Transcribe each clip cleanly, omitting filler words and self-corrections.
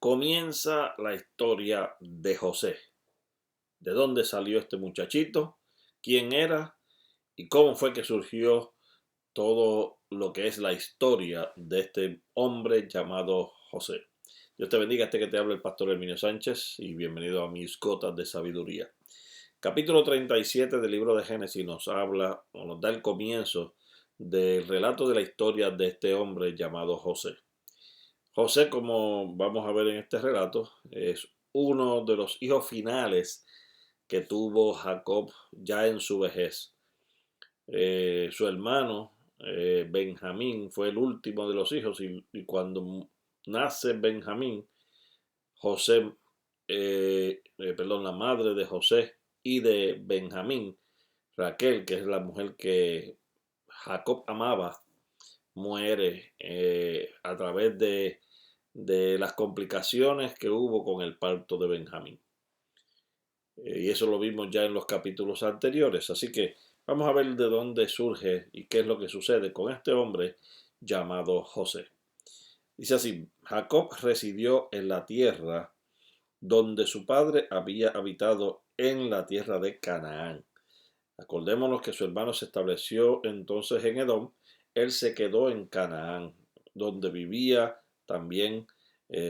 comienza la historia de José. ¿De dónde salió este muchachito? ¿Quién era? ¿Y cómo fue que surgió todo lo que es la historia de este hombre llamado José? Dios te bendiga, que te habla el pastor Herminio Sánchez y bienvenido a mis gotas de sabiduría. Capítulo 37 del libro de Génesis nos habla o nos da el comienzo del relato de la historia de este hombre llamado José. José, como vamos a ver en este relato, es uno de los hijos finales que tuvo Jacob ya en su vejez. Su hermano Benjamín fue el último de los hijos y cuando nace Benjamín, José, la madre de José y de Benjamín, Raquel, que es la mujer que Jacob amaba, muere a través de las complicaciones que hubo con el parto de Benjamín. Y eso lo vimos ya en los capítulos anteriores. Así que vamos a ver de dónde surge y qué es lo que sucede con este hombre llamado José. Dice así: Jacob residió en la tierra donde su padre había habitado, en la tierra de Canaán. Acordémonos que su hermano se estableció entonces en Edom. Él se quedó en Canaán, donde vivía también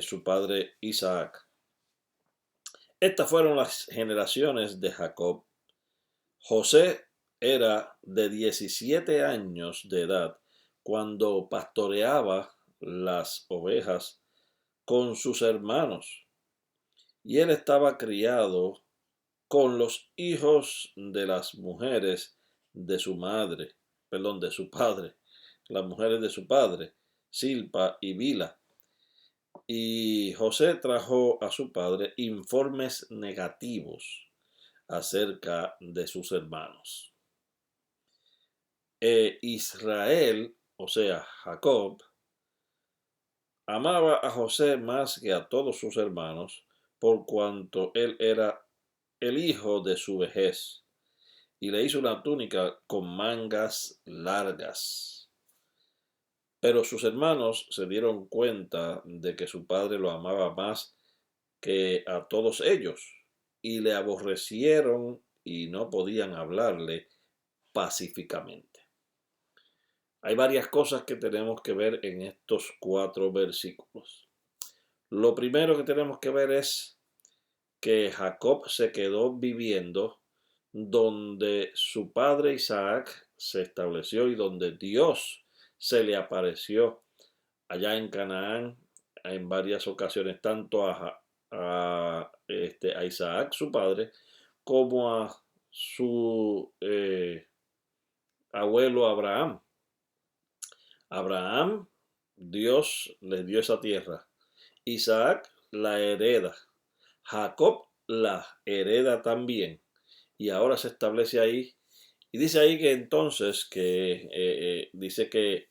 su padre Isaac. Estas fueron las generaciones de Jacob. José era de 17 años de edad cuando pastoreaba las ovejas con sus hermanos, y él estaba criado con los hijos de las mujeres de su de su padre, las mujeres de su padre, Silpa y Bila. Y José trajo a su padre informes negativos acerca de sus hermanos. Israel, o sea, Jacob, amaba a José más que a todos sus hermanos, por cuanto él era el hijo de su vejez, y le hizo una túnica con mangas largas. Pero sus hermanos se dieron cuenta de que su padre lo amaba más que a todos ellos, y le aborrecieron y no podían hablarle pacíficamente. Hay varias cosas que tenemos que ver en estos 4 versículos. Lo primero que tenemos que ver es que Jacob se quedó viviendo donde su padre Isaac se estableció y donde Dios se le apareció allá en Canaán en varias ocasiones, tanto a Isaac, su padre, como a su abuelo Abraham. Abraham, Dios le dio esa tierra. Isaac la hereda. Jacob la hereda también. Y ahora se establece ahí. Y dice ahí que entonces, dice que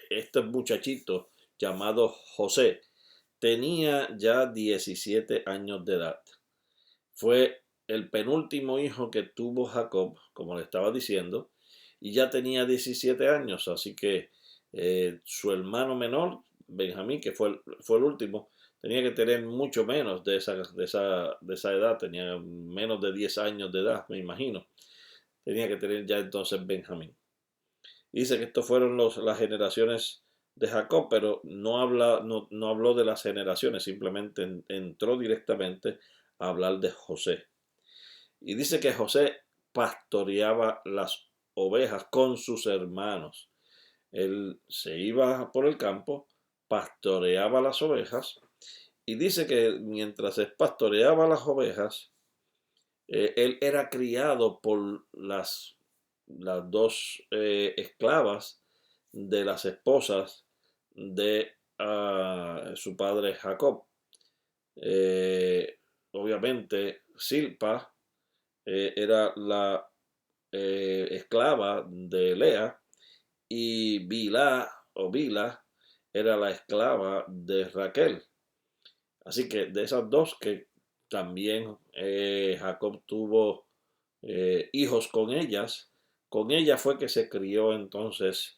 este muchachito llamado José tenía ya 17 años de edad. Fue el penúltimo hijo que tuvo Jacob, como le estaba diciendo, y ya tenía 17 años, así que su hermano menor, Benjamín, que fue el último, tenía que tener mucho menos de esa edad, tenía menos de 10 años de edad, me imagino. Tenía que tener ya entonces Benjamín. Dice que estos fueron las generaciones de Jacob, pero no habló de las generaciones, simplemente entró directamente a hablar de José. Y dice que José pastoreaba las ovejas con sus hermanos. Él se iba por el campo, pastoreaba las ovejas, y dice que mientras él pastoreaba las ovejas, él era criado por las 2 esclavas de las esposas de su padre Jacob. Obviamente, Silpa era la esclava de Lea, y Bila era la esclava de Raquel. Así que de esas 2 que también Jacob tuvo hijos con ella fue que se crió entonces,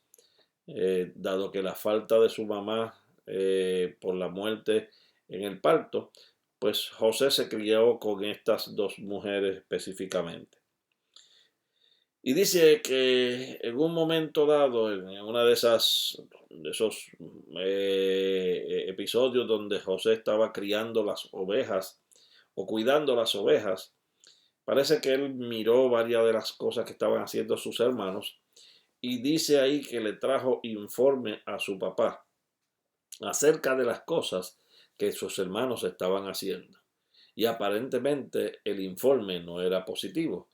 dado que la falta de su mamá por la muerte en el parto, pues José se crió con estas dos mujeres específicamente. Y dice que en un momento dado, en una de esos episodios donde José estaba criando las ovejas o cuidando las ovejas, parece que él miró varias de las cosas que estaban haciendo sus hermanos y dice ahí que le trajo informe a su papá acerca de las cosas que sus hermanos estaban haciendo. Y aparentemente el informe no era positivo.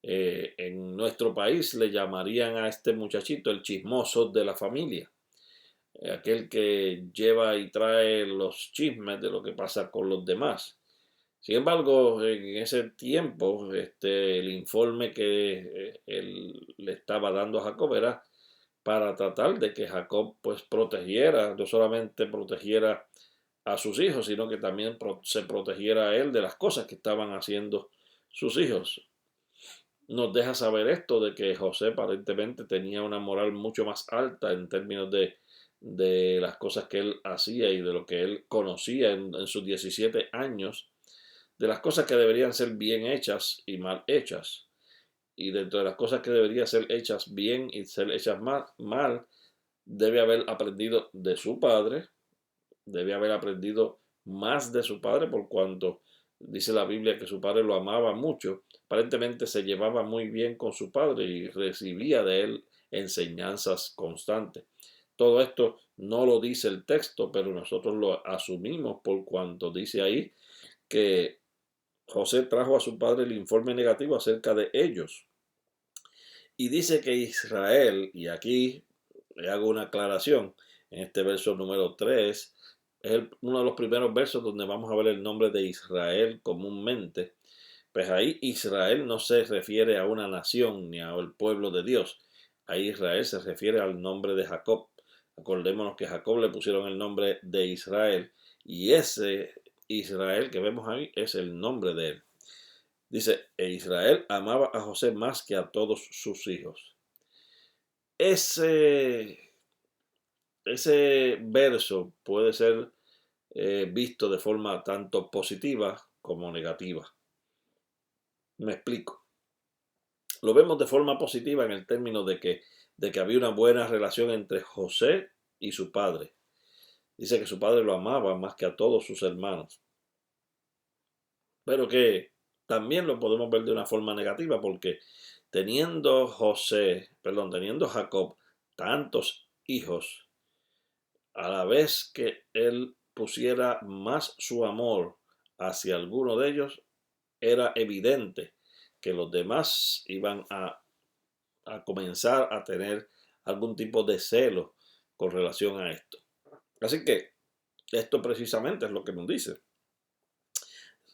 En nuestro país le llamarían a este muchachito el chismoso de la familia, aquel que lleva y trae los chismes de lo que pasa con los demás. Sin embargo, en ese tiempo, el informe que él le estaba dando a Jacob era para tratar de que Jacob pues protegiera, no solamente protegiera a sus hijos, sino que también se protegiera a él de las cosas que estaban haciendo sus hijos. Nos deja saber esto de que José aparentemente tenía una moral mucho más alta en términos de las cosas que él hacía y de lo que él conocía en sus 17 años, de las cosas que deberían ser bien hechas y mal hechas. Y dentro de las cosas que deberían ser hechas bien y ser hechas mal, debe haber aprendido de su padre, debe haber aprendido más de su padre, por cuanto dice la Biblia que su padre lo amaba mucho. Aparentemente se llevaba muy bien con su padre y recibía de él enseñanzas constantes. Todo esto no lo dice el texto, pero nosotros lo asumimos por cuanto dice ahí que José trajo a su padre el informe negativo acerca de ellos. Y dice que Israel, y aquí le hago una aclaración, en este verso número 3, es uno de los primeros versos donde vamos a ver el nombre de Israel comúnmente. Pues ahí Israel no se refiere a una nación ni al pueblo de Dios. Ahí Israel se refiere al nombre de Jacob. Acordémonos que a Jacob le pusieron el nombre de Israel y ese Israel que vemos ahí es el nombre de él. Dice, e Israel amaba a José más que a todos sus hijos. Ese verso puede ser visto de forma tanto positiva como negativa. Me explico. Lo vemos de forma positiva en el término de que había una buena relación entre José y su padre. Dice que su padre lo amaba más que a todos sus hermanos. Pero que también lo podemos ver de una forma negativa porque teniendo Jacob tantos hijos, a la vez que él pusiera más su amor hacia alguno de ellos, era evidente que los demás iban a comenzar a tener algún tipo de celo con relación a esto. Así que esto precisamente es lo que nos dice.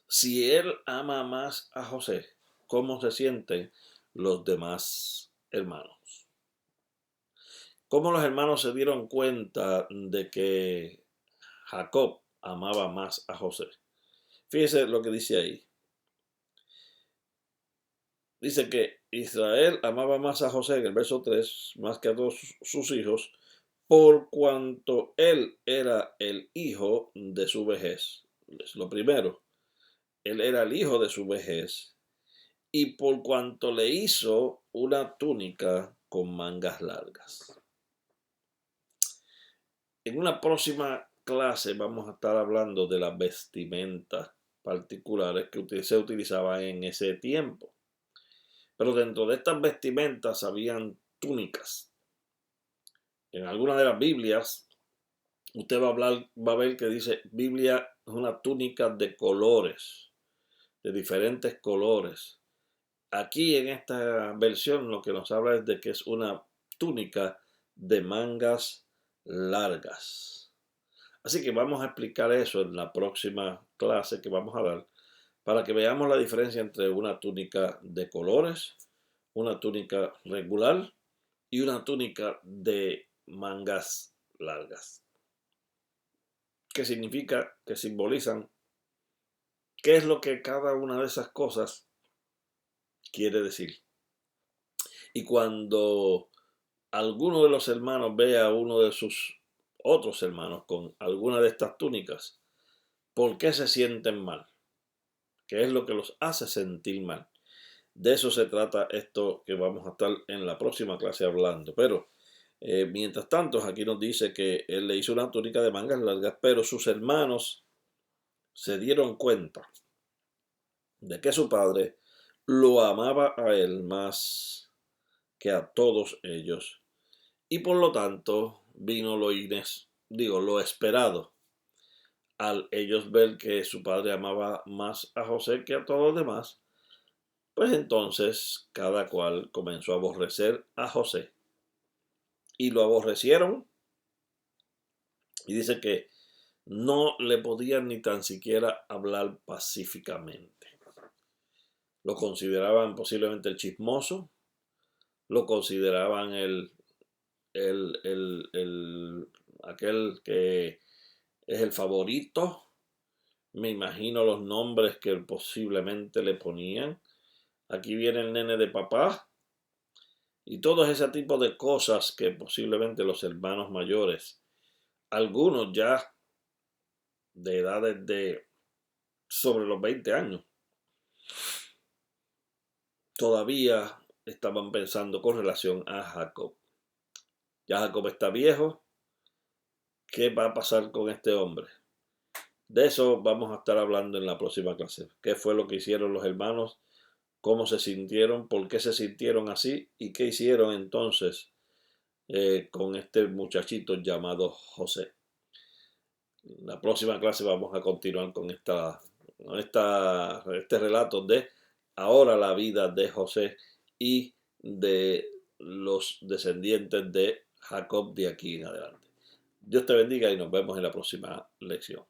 Si él ama más a José, ¿cómo se sienten los demás hermanos? ¿Cómo los hermanos se dieron cuenta de que Jacob amaba más a José? Fíjese lo que dice ahí. Dice que Israel amaba más a José en el verso 3, más que a todos sus hijos, por cuanto él era el hijo de su vejez. Es lo primero. Él era el hijo de su vejez. Y por cuanto le hizo una túnica con mangas largas. En una próxima clase vamos a estar hablando de las vestimentas particulares que se utilizaban en ese tiempo. Pero dentro de estas vestimentas habían túnicas. En algunas de las Biblias, usted va a ver que dice, Biblia es una túnica de colores, de diferentes colores. Aquí en esta versión lo que nos habla es de que es una túnica de mangas largas. Así que vamos a explicar eso en la próxima clase que vamos a dar para que veamos la diferencia entre una túnica de colores, una túnica regular y una túnica de mangas largas. ¿Qué significa? Que simbolizan qué es lo que cada una de esas cosas quiere decir. Y cuando alguno de los hermanos ve a uno de sus otros hermanos con alguna de estas túnicas, ¿Por qué se sienten mal? ¿Qué es lo que los hace sentir mal? De eso se trata esto que vamos a estar en la próxima clase hablando. Pero mientras tanto, aquí nos dice que él le hizo una túnica de mangas largas, pero sus hermanos se dieron cuenta de que su padre lo amaba a él más que a todos ellos. Y por lo tanto vino lo esperado. Al ellos ver que su padre amaba más a José que a todos los demás, pues entonces cada cual comenzó a aborrecer a José. Y lo aborrecieron. Y dice que no le podían ni tan siquiera hablar pacíficamente. Lo consideraban posiblemente el chismoso, lo consideraban aquel que es el favorito. Me imagino los nombres que posiblemente le ponían. Aquí viene el nene de papá. Y todo ese tipo de cosas que posiblemente los hermanos mayores, algunos ya de edades de sobre los 20 años, todavía estaban pensando con relación a Jacob. Ya Jacob está viejo. ¿Qué va a pasar con este hombre? De eso vamos a estar hablando en la próxima clase. ¿Qué fue lo que hicieron los hermanos? ¿Cómo se sintieron? ¿Por qué se sintieron así? ¿Y qué hicieron entonces con este muchachito llamado José? En la próxima clase vamos a continuar con este relato de ahora la vida de José y de los descendientes de Jacob de aquí en adelante. Dios te bendiga y nos vemos en la próxima lección.